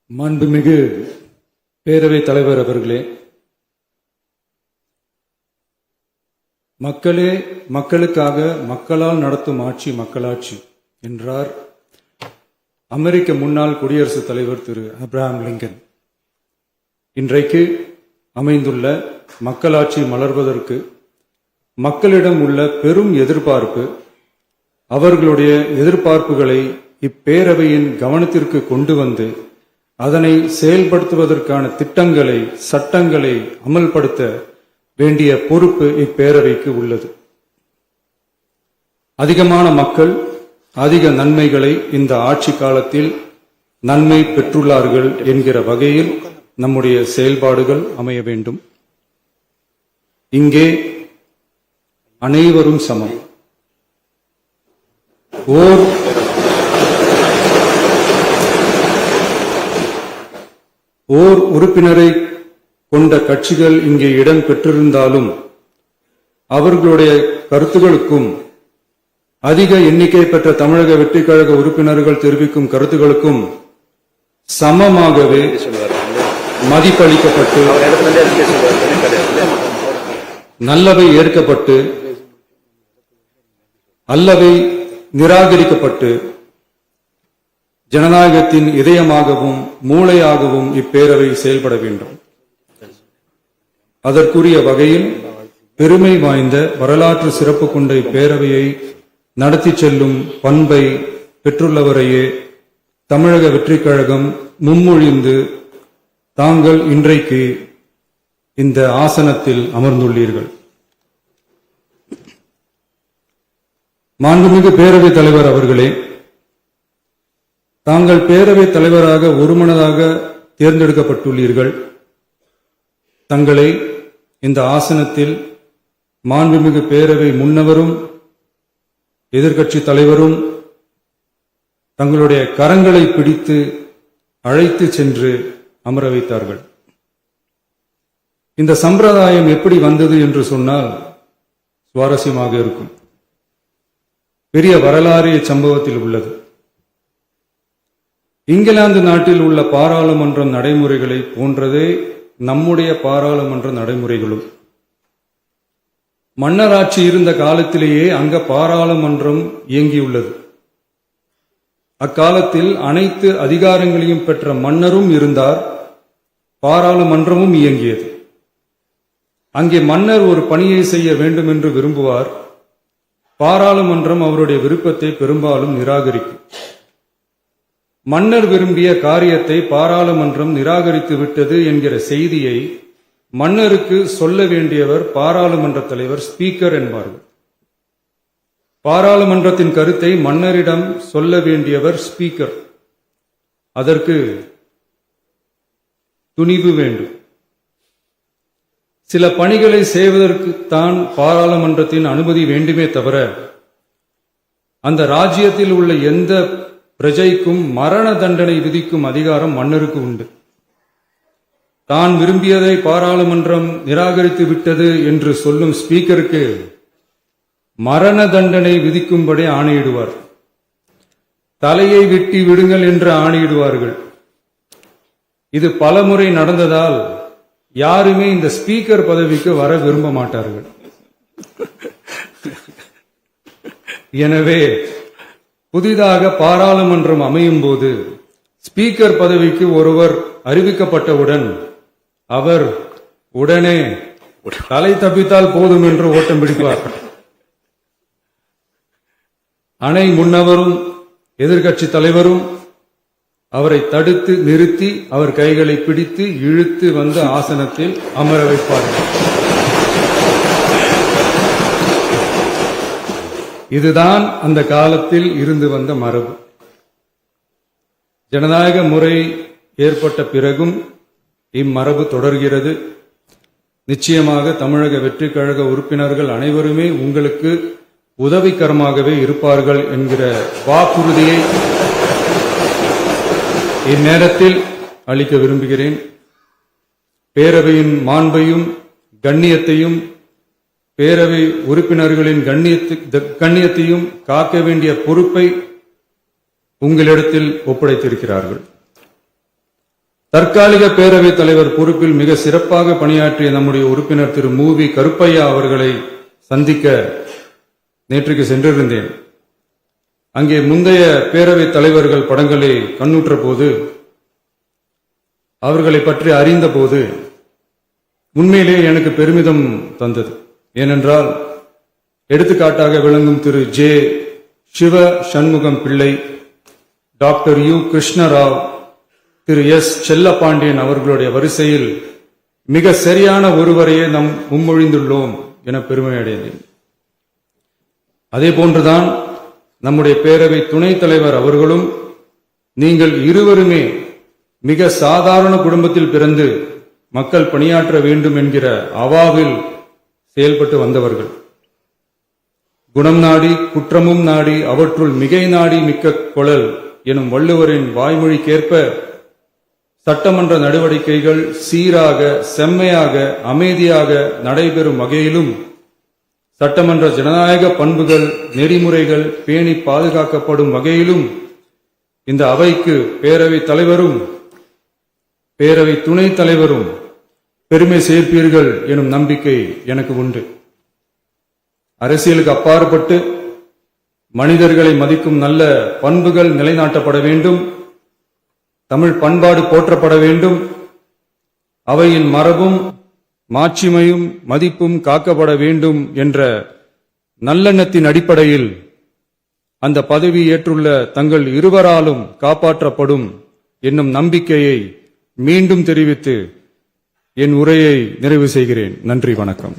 மாண்புமிகு பேரவைத் தலைவர் அவர்களே, மக்களே மக்களுக்காக மக்களால் நடத்தும் ஆட்சி மக்களாட்சி என்றார் அமெரிக்க முன்னாள் குடியரசுத் தலைவர் திரு ஆப்ரஹாம் லிங்கன். இன்றைக்கு அமைந்துள்ள மக்களாட்சி மலர்வதற்கு மக்களிடம் உள்ள பெரும் எதிர்பார்ப்பு, அவர்களுடைய எதிர்பார்ப்புகளை இப்பேரவையின் கவனத்திற்கு கொண்டு வந்து அதனை செயல்படுத்துவதற்கான திட்டங்களை, சட்டங்களை அமல்படுத்த வேண்டிய பொறுப்பு இப்பேரவைக்கு உள்ளது. அதிகமான மக்கள் அதிக நன்மைகளை இந்த ஆட்சி காலத்தில் நன்மை பெற்றுள்ளார்கள் என்கிற வகையில் நம்முடைய செயல்பாடுகள் அமைய வேண்டும். இங்கே அனைவரும் சமம். ஓர் உறுப்பினரை கொண்ட கட்சிகள் இங்கே இடம் பெற்றிருந்தாலும் அவர்களுடைய கருத்துகளுக்கும் அதிக எண்ணிக்கை பெற்ற தமிழக வெற்றிக் கழக உறுப்பினர்கள் தெரிவிக்கும் கருத்துகளுக்கும் சமமாகவே மதிப்பளிக்கப்பட்டு நல்லவை ஏற்கப்பட்டு அல்லவை நிராகரிக்கப்பட்டு ஜனநாயகத்தின் இதயமாகவும் மூளையாகவும் இப்பேரவை செயல்பட வேண்டும். அதற்குரிய வகையில் பெருமை வாய்ந்த வரலாற்று சிறப்பு கொண்ட இப்பேரவையை நடத்தி செல்லும் பண்பை பெற்றுள்ளவரையே தமிழக வெற்றிக் கழகம் முன்மொழிந்து தாங்கள் இன்றைக்கு இந்த ஆசனத்தில் அமர்ந்துள்ளீர்கள். மாண்புமிகு பேரவைத் தலைவர் அவர்களே, தாங்கள் பேரவைத் தலைவராக ஒருமனதாக தேர்ந்தெடுக்கப்பட்டுள்ளீர்கள். தங்களை இந்த ஆசனத்தில் மாண்புமிகு பேரவை முன்னவரும் எதிர்க்கட்சி தலைவரும் தங்களுடைய கரங்களை பிடித்து அழைத்து சென்று அமர வைத்தார்கள். இந்த சம்பிரதாயம் எப்படி வந்தது என்று சொன்னால் சுவாரஸ்யமாக இருக்கும். பெரிய வரலாறு சம்பவத்தில் உள்ளது. இங்கிலாந்து நாட்டில் உள்ள பாராளுமன்ற நடைமுறைகளை போன்றதே நம்முடைய பாராளுமன்ற நடைமுறைகளும். மன்னராட்சி இருந்த காலத்திலேயே அங்க பாராளுமன்றம் இயங்கியுள்ளது. அக்காலத்தில் அனைத்து அதிகாரங்களையும் பெற்ற மன்னரும் இருந்தார், பாராளுமன்றமும் இயங்கியது. அங்கே மன்னர் ஒரு பணியை செய்ய வேண்டும் என்று விரும்புவார், பாராளுமன்றம் அவருடைய விருப்பத்தை பெரும்பாலும் நிராகரிக்கும். மன்னர் விரும்பிய காரியத்தை பாராளுமன்றம் நிராகரித்து விட்டது என்கிற செய்தியை மன்னருக்கு சொல்ல வேண்டியவர் பாராளுமன்ற தலைவர், ஸ்பீக்கர் என்பார்கள். பாராளுமன்றத்தின் கருத்தை மன்னரிடம் சொல்ல வேண்டியவர் ஸ்பீக்கர். அதற்கு துணிவு வேண்டும். சில பணிகளை செய்வதற்குத்தான் பாராளுமன்றத்தின் அனுமதி வேண்டுமே தவிர அந்த ராஜ்யத்தில் உள்ள எந்த பிரஜைக்கும் மரண தண்டனை விதிக்கும் அதிகாரம் மன்னருக்கு உண்டு. தான் விரும்பியதை பாராளுமன்றம் நிராகரித்து விட்டது என்று சொல்லும் ஸ்பீக்கருக்கு மரண தண்டனை விதிக்கும்படி ஆணையிடுவார். தலையை வெட்டி விடுங்கள் என்று ஆணையிடுவார்கள். இது பலமுறை நடந்ததால் யாருமே இந்த ஸ்பீக்கர் பதவிக்கு வர விரும்ப மாட்டார்கள். எனவே புதிதாக பாராளுமன்றம் அமையும் போது ஸ்பீக்கர் பதவிக்கு ஒருவர் அறிவிக்கப்பட்டவுடன் அவர் உடனே தலை தப்பித்தால் போதும் என்று ஓட்டம் பிடிப்பார். அணை முன்னவரும் எதிர்க்கட்சி தலைவரும் அவரை தடுத்து நிறுத்தி அவர் கைகளை பிடித்து இழுத்து வந்து ஆசனத்தில் அமர வைப்பார்கள். இதுதான் அந்த காலத்தில் இருந்து வந்த மரபு. ஜனநாயக முறை ஏற்பட்ட பிறகும் இம்மரபு தொடர்கிறது. நிச்சயமாக தமிழக வெற்றிக் கழக உறுப்பினர்கள் அனைவருமே உங்களுக்கு உதவிகரமாகவே இருப்பார்கள் என்கிற வாக்குறுதியை இந்நேரத்தில் அளிக்க விரும்புகிறேன். பேரவையின் மாண்பையும் கண்ணியத்தையும் பேரவை உறுப்பினர்களின் கண்ணியத்தையும் காக்க வேண்டிய பொறுப்பை உங்களிடத்தில் ஒப்படைத்திருக்கிறார்கள். தற்காலிக பேரவைத் தலைவர் பொறுப்பில் மிக சிறப்பாக பணியாற்றிய நம்முடைய உறுப்பினர் திரு மூவி கருப்பையா அவர்களை சந்திக்க நேற்றுக்கு சென்றிருந்தேன். அங்கே முந்தைய பேரவைத் தலைவர்கள் படங்களை கண்ணுற்ற போது, அவர்களை பற்றி அறிந்த போது உண்மையிலே எனக்கு பெருமிதம் தந்தது. ஏனென்றால் எடுத்துக்காட்டாக விளங்கும் திரு ஜே சிவ சண்முகம் பிள்ளை, டாக்டர் யு கிருஷ்ணராவ், திரு எஸ் செல்லப்பாண்டியன் அவர்களுடைய வரிசையில் மிக சரியான ஒருவரையே நாம் முன்மொழிந்துள்ளோம் என பெருமை அடைந்தேன். அதே போன்றுதான் நம்முடைய பேரவை துணைத் தலைவர் அவர்களும் நீங்கள் இருவருமே மிக சாதாரண குடும்பத்தில் பிறந்து மக்கள் பணியாற்ற வேண்டும் என்கிற அவாவில் செயல்பட்டு வந்தவர்கள். குணம் நாடி குற்றமும் நாடி அவற்றுள் மிகை நாடி மிக்க கொளல் எனும் வள்ளுவரின் வாய்மொழிக்கேற்ப சட்டமன்ற நடவடிக்கைகள் சீராக, செம்மையாக, அமைதியாக நடைபெறும் வகையிலும் சட்டமன்ற ஜனநாயக பண்புகள், நெறிமுறைகள் பேணி பாதுகாக்கப்படும் வகையிலும் இந்த அவைக்கு பேரவைத் தலைவரும் பேரவை துணைத் தலைவரும் பெருமை சேர்ப்பீர்கள் எனும் நம்பிக்கை எனக்கு உண்டு. அரசியலுக்கு அப்பாற்பட்டு மனிதர்களை மதிக்கும் நல்ல பண்புகள் நிலைநாட்டப்பட வேண்டும். தமிழ் பண்பாடு போற்றப்பட வேண்டும். அவையின் மரபும் மாட்சிமையும் மதிப்பும் காக்கப்பட வேண்டும் என்ற நல்லெண்ணத்தின் அடிப்படையில் அந்த பதவி ஏற்றுள்ள தங்கள் இருவராலும் காப்பாற்றப்படும் என்னும் நம்பிக்கையை மீண்டும் தெரிவித்து என் உரையை நிறைவு செய்கிறேன். நன்றி, வணக்கம்.